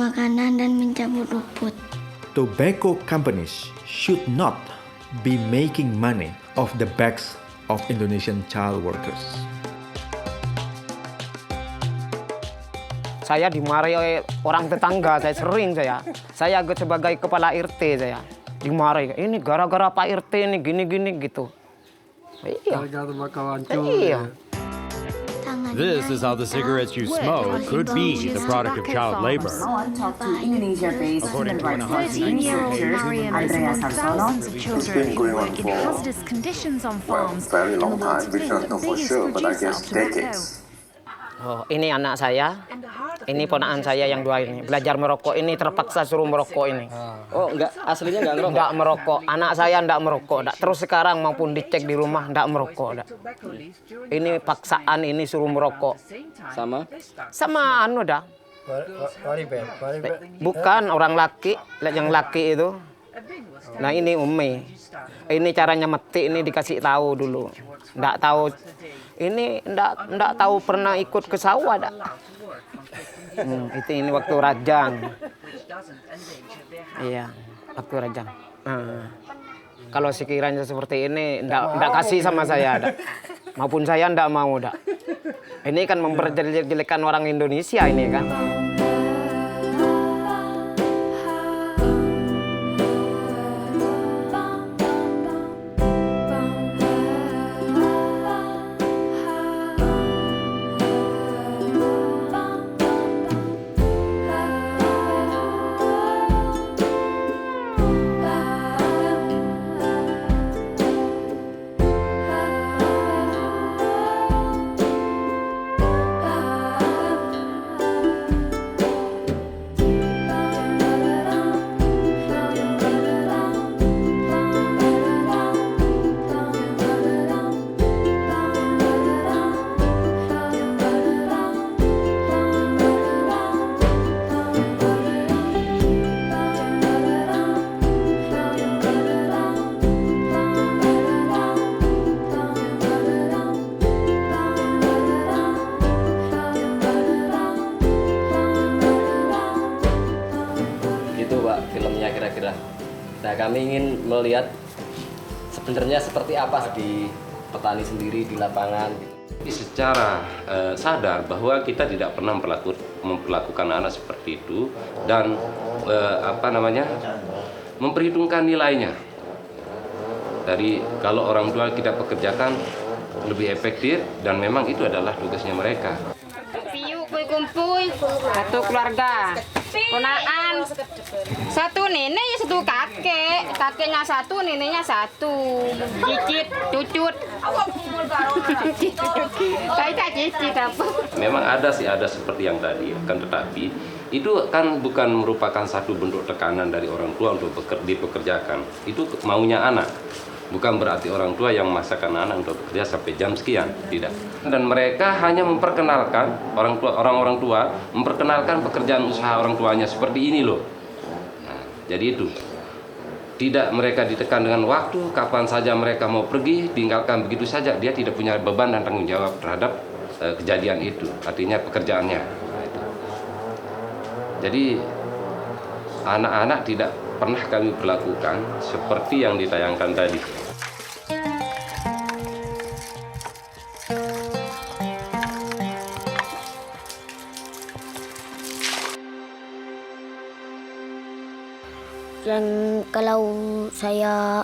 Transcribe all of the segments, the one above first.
makanan dan mencabut rumput. Tobacco companies should not be making money off the backs of Indonesian child workers. Saya dimarahi oleh orang tetangga, saya sebagai kepala RT saya dimarahi. Ini gara-gara Pak RT ini gini-gini gitu. Iya. Iya. This is how the cigarettes you smoke could be the product of child labor. According to an 13-year-old Mariam is among thousands of children who work in hazardous conditions on farms in the world's fifth biggest producer of tobacco. Oh, ini anak saya, ini ponakan saya yang dua ini belajar merokok, ini terpaksa suruh merokok ini. Oh, aslinya enggak ngerokok? Enggak merokok, anak saya enggak merokok, enggak. Terus sekarang maupun dicek di rumah enggak merokok, enggak. Ini paksaan, ini suruh merokok. Sama anu dah. Bukan orang laki, yang laki itu. Nah ini Umi, ini caranya meti, ini dikasih tahu dulu. Enggak tahu. Ini enggak tahu pernah ikut ke sawah dak. Itu ini waktu rajang. Iya, waktu rajang. Kalau sekiranya seperti ini enggak kasih sama saya dak. Maupun saya enggak mau dak. Ini kan memperjelek-jelekan orang Indonesia ini kan. Filmnya kira-kira. Nah, kami ingin melihat sebenarnya seperti apa di petani sendiri di lapangan. Secara sadar bahwa kita tidak pernah memperlakukan anak seperti itu dan memperhitungkan nilainya. Dari kalau orang tua kita pekerjakan lebih efektif dan memang itu adalah tugasnya mereka. Kumpul satu keluarga, ponaan, satu nenek ya satu kakeknya satu, neneknya satu, cicit, cucut, cicit apa? Memang ada seperti yang tadi, kan tetapi itu kan bukan merupakan satu bentuk tekanan dari orang tua untuk dipekerjakan. Itu maunya anak. Bukan berarti orang tua yang memaksakan anak untuk bekerja sampai jam sekian, tidak. Dan mereka hanya memperkenalkan orang-orang tua memperkenalkan pekerjaan usaha orang tuanya seperti ini loh. Nah, jadi itu tidak mereka ditekan dengan waktu, kapan saja mereka mau pergi, tinggalkan begitu saja. Dia tidak punya beban dan tanggung jawab terhadap kejadian itu, artinya pekerjaannya. Jadi anak-anak tidak pernah kami perlakukan seperti yang ditayangkan tadi. Dan kalau saya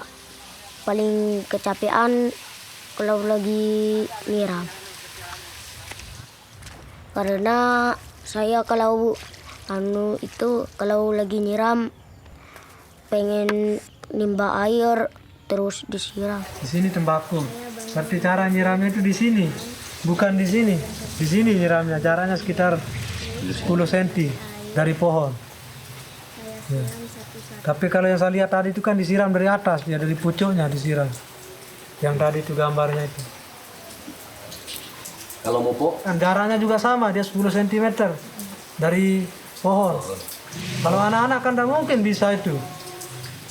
paling kecapean kalau lagi nyiram. Karena saya kalau lagi nyiram pengen nimba air terus disiram. Di sini tembakau. Berarti cara nyiramnya itu di sini, bukan di sini. Di sini nyiramnya, jaraknya sekitar 10 cm dari pohon. Ya. Tapi kalau yang saya lihat tadi itu kan disiram dari atas, ya dari pucuknya disiram. Yang tadi itu gambarnya itu. Kalau mupuk? Jaraknya juga sama, dia 10 cm dari pohon. Kalau anak-anak kan tidak mungkin bisa itu.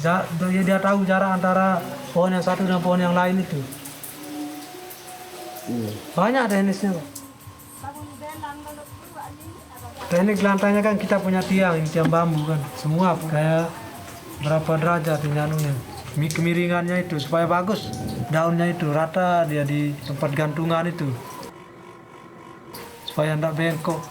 Dia tahu jarak antara pohon yang satu dan pohon yang lain itu. Banyak teknisnya. Teknik lantainya kan kita punya tiang, ini tiang bambu kan. Semua kayak berapa derajat ini anunya. Kemiringannya itu supaya bagus. Daunnya itu rata dia di tempat gantungan itu. Supaya tidak bengkok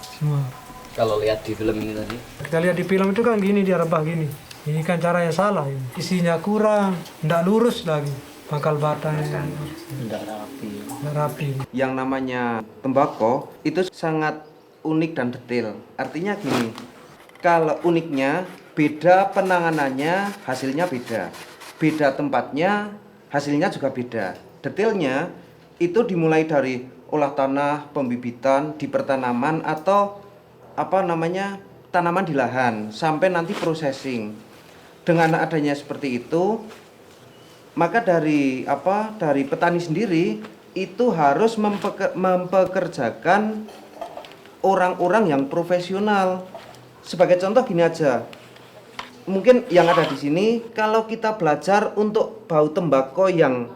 semua. Kalau lihat di film ini tadi, Kita lihat di film itu kan gini, dia rebah gini. Ini kan caranya salah ini. Isinya kurang, tidak lurus lagi. Pangkal batangnya tidak rapi. Yang namanya tembakau itu sangat unik dan detail. Artinya gini, kalau uniknya beda penanganannya, hasilnya beda. Beda tempatnya, hasilnya juga beda. Detailnya itu dimulai dari olah tanah, pembibitan, di pertanaman atau tanaman di lahan sampai nanti processing. Dengan adanya seperti itu, maka dari petani sendiri itu harus mempekerjakan orang-orang yang profesional. Sebagai contoh gini aja, mungkin yang ada di sini kalau kita belajar untuk bau tembakau yang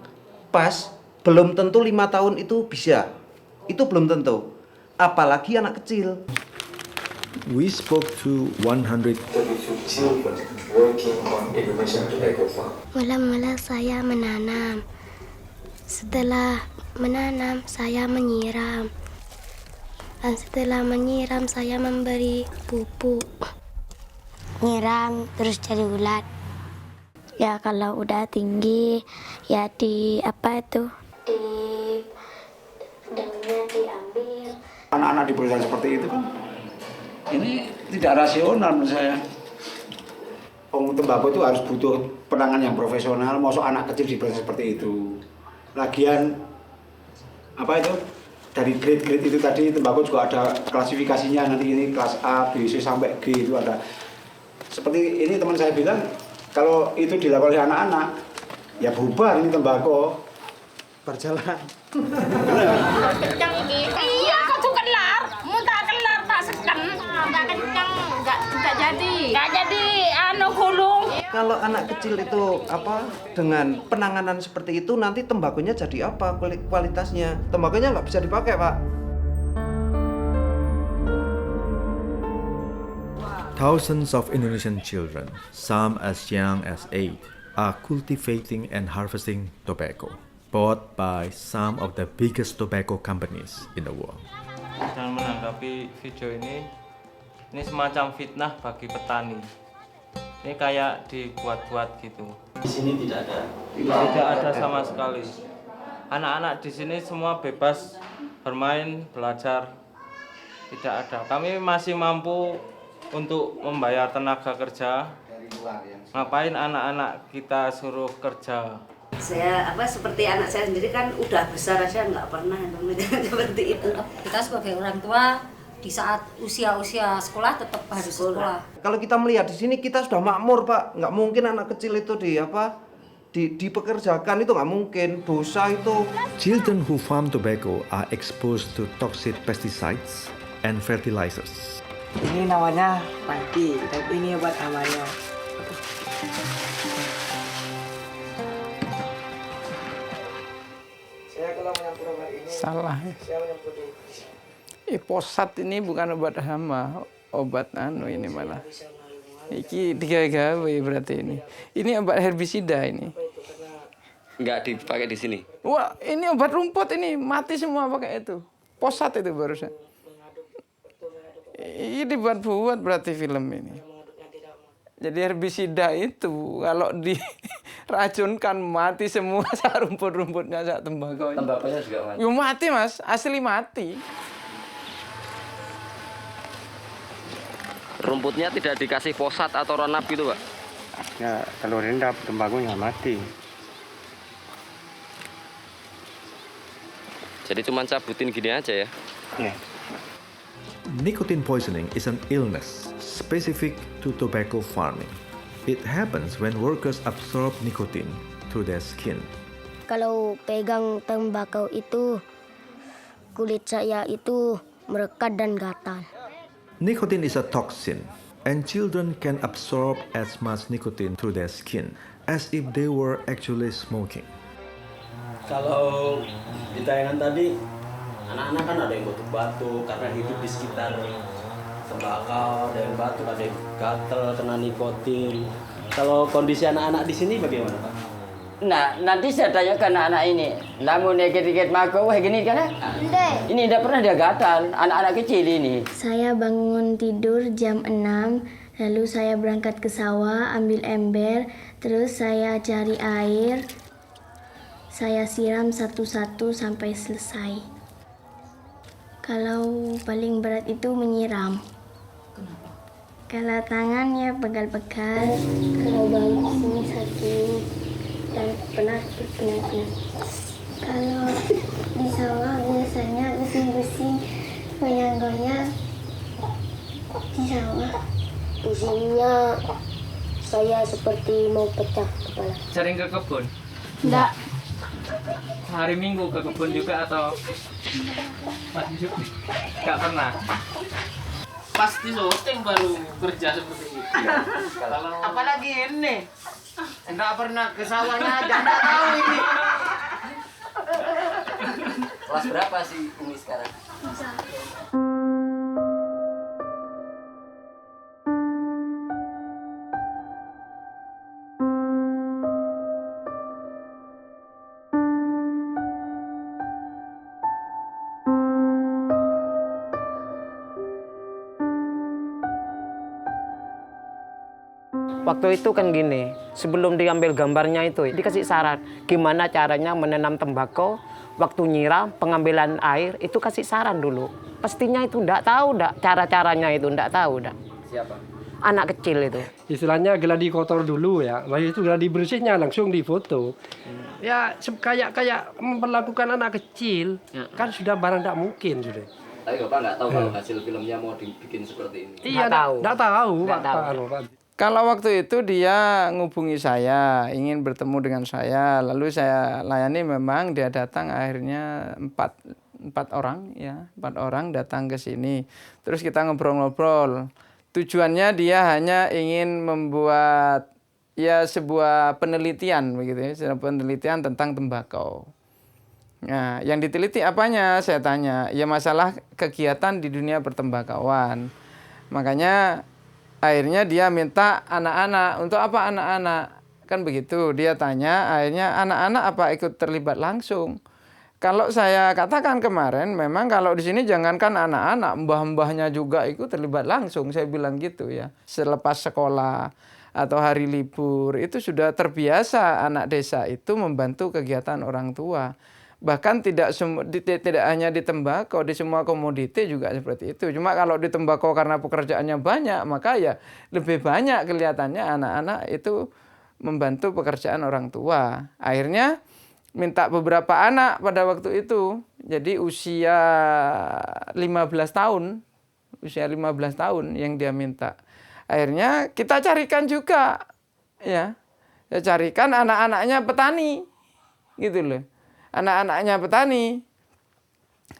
pas, belum tentu 5 tahun itu bisa. Itu belum tentu. Apalagi anak kecil. We spoke to 100 children working on Indonesian tobacco farm. Mula-mula saya menanam. Setelah menanam, saya menyiram. Dan setelah menyiram, saya memberi pupuk. Nyiram terus jadi ulat. Ya kalau udah tinggi, ya di daunnya diambil. Anak-anak di perusahaan seperti itu kan, ini tidak rasional menurut saya. Tembakau itu harus butuh penanganan yang profesional. Masuk anak kecil di perusahaan seperti itu. Lagian dari grade-grade itu tadi tembakau juga ada klasifikasinya. Nanti ini kelas A, B, C sampai G itu ada. Seperti ini teman saya bilang, kalau itu dilakukan oleh anak-anak, ya bubar ini tembakau. Berjalan. Kencang ini. Iya, kau tuh kelar. Muntah kelar tak sekan. Enggak kencang, enggak jadi. Enggak jadi gulung. Kalau anak kecil itu dengan penanganan seperti itu nanti tembakunya jadi apa kualitasnya? Tembakunya nggak bisa dipakai, Pak. Thousands of Indonesian children, some as young as 8, are cultivating and harvesting tobacco, bought by some of the biggest tobacco companies in the world. Dan menanggapi video ini semacam fitnah bagi petani. Ini kayak dibuat-buat gitu. Di sini tidak ada. Tidak ada sama sekali. Anak-anak di sini semua bebas bermain, belajar. Tidak ada. Kami masih mampu untuk membayar tenaga kerja. Ngapain anak-anak kita suruh kerja? Saya seperti anak saya sendiri kan udah besar aja nggak pernah seperti itu. Kita sebagai orang tua di saat usia sekolah tetap harus sekolah. Kalau kita melihat di sini kita sudah makmur, Pak. Nggak mungkin anak kecil itu dipekerjakan, itu nggak mungkin. Dosa itu. Children who farm tobacco are exposed to toxic pesticides and fertilizers. Ini namanya padi, tapi ini obat namanya. Salah. Posat ini bukan obat hama, obat ini malah. Iki digawe berarti ini. Ini obat herbisida ini. Nggak dipakai di sini. Wah, ini obat rumput ini, mati semua pakai itu. Posat itu barusan. Ini dibuat berarti film ini. Jadi herbisida itu kalau diracunkan mati semua sak rumput-rumputnya, sak tembakau. Tembakonya juga mati. Yo mati Mas, asli mati. Rumputnya tidak dikasih fosat atau ronap gitu, Pak? Ya, kalau rendap tembakunya mati. Jadi cuma cabutin gini aja ya? Iya. Nicotine poisoning is an illness specific to tobacco farming. It happens when workers absorb nicotine through their skin. Kalau pegang tembakau itu, kulit saya itu merekat dan gatal. Nicotine is a toxin, and children can absorb as much nicotine through their skin as if they were actually smoking. Kalau di tayangan tadi, anak-anak kan ada yang batuk-batuk karena hidup di sekitar tembakau, ada yang batuk, ada yang gatel, kena nikotin. Kalau kondisi anak-anak di sini bagaimana, Pak? Nah, nanti saya tanya ke anak-anak ini. Namun dikit-dikit makan, wah gini kan? Ini tidak pernah dia gatal, anak-anak kecil ini. Saya bangun tidur jam 6, lalu saya berangkat ke sawah, ambil ember, terus saya cari air, saya siram satu-satu sampai selesai. Kalau paling berat itu menyiram. Kenapa? Kalau tangan ya pegal-pegal, kalau bangun sini satu, dan penat. Kalau di sawah biasanya bising-bising, goyang-goyang di sawah. Pusingnya saya seperti mau pecah kepala. Sering ke kebun? Enggak. Hari Minggu ke kebun juga atau masih nggak pernah? Pasti syuting baru kerja seperti itu. Apalagi ini, enggak pernah ke sawahnya aja, enggak tahu ini. Kelas berapa sih Umi sekarang? Waktu itu kan gini, sebelum diambil gambarnya itu dikasih saran gimana caranya menanam tembakau, waktu nyiram, pengambilan air itu kasih saran dulu. Pastinya itu enggak tahu cara-caranya itu enggak tahu dah. Siapa? Anak kecil itu. Istilahnya geladi kotor dulu ya, lalu itu geladi bersihnya langsung difoto. Ya kayak memperlakukan anak kecil, kan sudah barang tidak mungkin sudah. Tapi Bapak nggak tahu kalau hasil filmnya mau dibikin seperti ini? Iya, nggak tahu. Kalau waktu itu dia ngubungi saya, ingin bertemu dengan saya, lalu saya layani, memang dia datang akhirnya empat orang datang ke sini. Terus kita ngobrol-ngobrol. Tujuannya dia hanya ingin membuat ya sebuah penelitian begitu ya, sebuah penelitian tentang tembakau. Nah, yang diteliti apanya? Saya tanya. Ya masalah kegiatan di dunia pertembakauan. Makanya akhirnya dia minta anak-anak. Untuk apa anak-anak? Kan begitu. Dia tanya, akhirnya anak-anak apa ikut terlibat langsung? Kalau saya katakan kemarin, memang kalau di sini jangankan anak-anak, mbah-mbahnya juga ikut terlibat langsung. Saya bilang gitu ya. Selepas sekolah atau hari libur, itu sudah terbiasa anak desa itu membantu kegiatan orang tua. Bahkan tidak hanya di tembakau, di semua komoditi juga seperti itu. Cuma kalau di tembakau karena pekerjaannya banyak, maka ya lebih banyak kelihatannya anak-anak itu membantu pekerjaan orang tua. Akhirnya minta beberapa anak pada waktu itu. Jadi usia 15 tahun yang dia minta. Akhirnya kita carikan juga, ya. Saya carikan anak-anaknya petani, gitu loh. Anak-anaknya petani.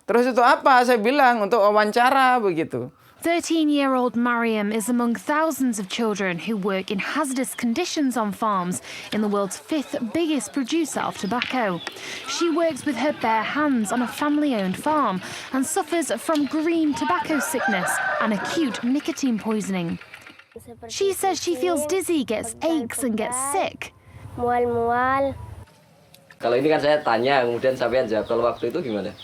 Terus itu apa? Saya bilang untuk wawancara begitu. 13-year-old Mariam is among thousands of children who work in hazardous conditions on farms in the world's 5th biggest producer of tobacco. She works with her bare hands on a family-owned farm and suffers from green tobacco sickness and acute nicotine poisoning. She says she feels dizzy, gets aches and gets sick. Mual-mual. Kalau ini kan saya tanya, kemudian sampean jawab. Kalau waktu itu gimana?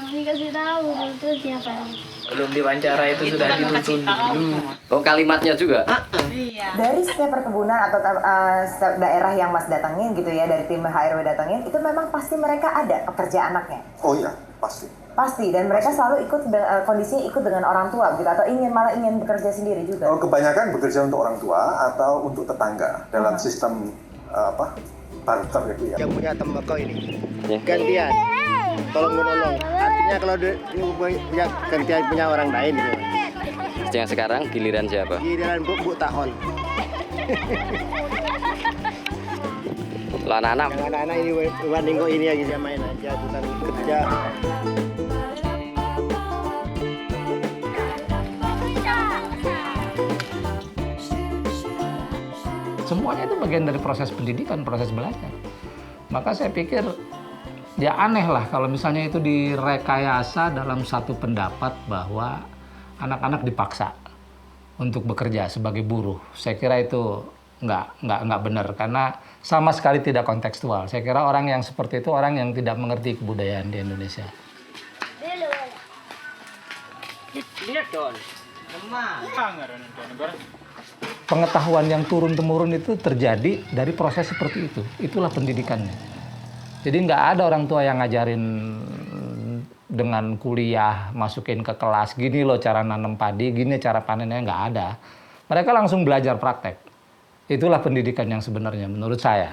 Dikasih tahu terus siapa? Belum diwawancara itu sudah dituntun dulu. Oh, kalimatnya juga? Dari setiap perkebunan atau setiap daerah yang Mas datangin gitu ya, dari tim HRW datangin, itu memang pasti mereka ada pekerja anaknya? Oh iya, pasti. Pasti, dan mereka selalu ikut, kondisinya ikut dengan orang tua gitu, atau malah ingin bekerja sendiri juga? Oh, kebanyakan bekerja untuk orang tua atau untuk tetangga dalam sistem barter itu ya. Yang punya tembakau ini gantian, tolong menolong. Artinya kalau punya gantian punya orang lain gitu. Yang sekarang giliran siapa? Giliran Bu Tahon. Kalau anak-anak? Yang anak-anak ini banding kok ini lagi saya main aja, bukan kerja. Semuanya itu bagian dari proses pendidikan, proses belajar. Maka saya pikir ya aneh lah kalau misalnya itu direkayasa dalam satu pendapat bahwa anak-anak dipaksa untuk bekerja sebagai buruh. Saya kira itu nggak benar karena sama sekali tidak kontekstual. Saya kira orang yang seperti itu orang yang tidak mengerti kebudayaan di Indonesia. Pengetahuan yang turun-temurun itu terjadi dari proses seperti itu. Itulah pendidikannya. Jadi nggak ada orang tua yang ngajarin dengan kuliah, masukin ke kelas, gini loh cara nanam padi, gini cara panennya, nggak ada. Mereka langsung belajar praktek. Itulah pendidikan yang sebenarnya menurut saya.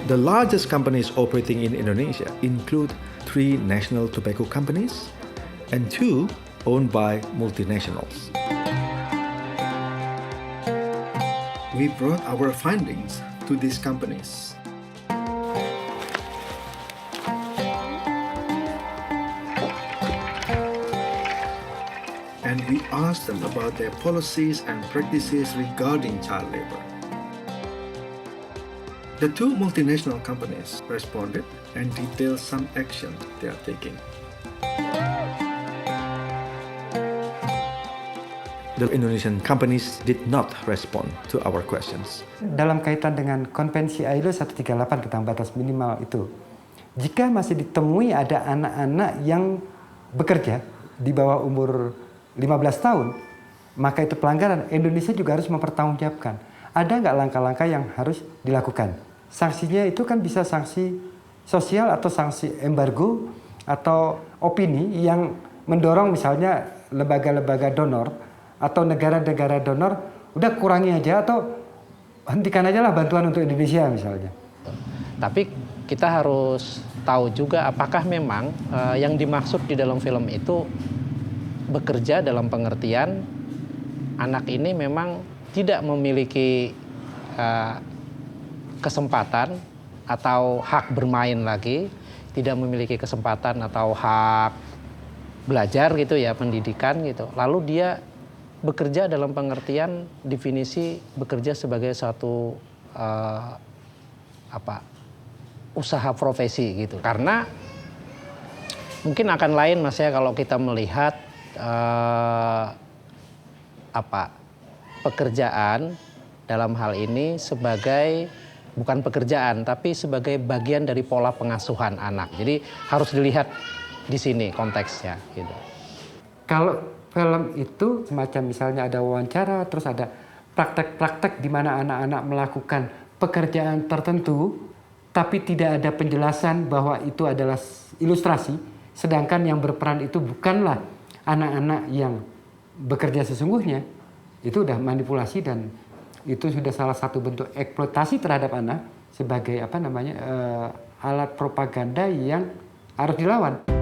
The largest companies operating in Indonesia include 3 national tobacco companies and 2 owned by multinationals. We brought our findings to these companies. And we asked them about their policies and practices regarding child labor. The 2 multinational companies responded and detailed some action they are taking. The Indonesian companies did not respond to our questions. Dalam kaitan dengan konvensi ILO 138 tentang batas minimal itu, jika masih ditemui ada anak-anak yang bekerja di bawah umur 15 tahun, maka itu pelanggaran. Indonesia juga harus mempertanggungjawabkan. Ada nggak langkah-langkah yang harus dilakukan? Sanksinya itu kan bisa sanksi sosial atau sanksi embargo atau opini yang mendorong misalnya lembaga-lembaga donor atau negara-negara donor, udah kurangi aja atau hentikan aja lah bantuan untuk Indonesia misalnya. Tapi kita harus tahu juga apakah memang yang dimaksud di dalam film itu bekerja dalam pengertian anak ini memang tidak memiliki kesempatan atau hak bermain lagi, tidak memiliki kesempatan atau hak belajar gitu ya, pendidikan gitu. Lalu dia bekerja dalam pengertian definisi bekerja sebagai satu usaha profesi gitu. Karena mungkin akan lain Mas ya kalau kita melihat pekerjaan dalam hal ini sebagai bukan pekerjaan tapi sebagai bagian dari pola pengasuhan anak. Jadi harus dilihat di sini konteksnya gitu. Kalau film itu semacam misalnya ada wawancara terus ada praktek-praktek di mana anak-anak melakukan pekerjaan tertentu tapi tidak ada penjelasan bahwa itu adalah ilustrasi, sedangkan yang berperan itu bukanlah anak-anak yang bekerja sesungguhnya, itu sudah manipulasi dan itu sudah salah satu bentuk eksploitasi terhadap anak sebagai alat propaganda yang harus dilawan.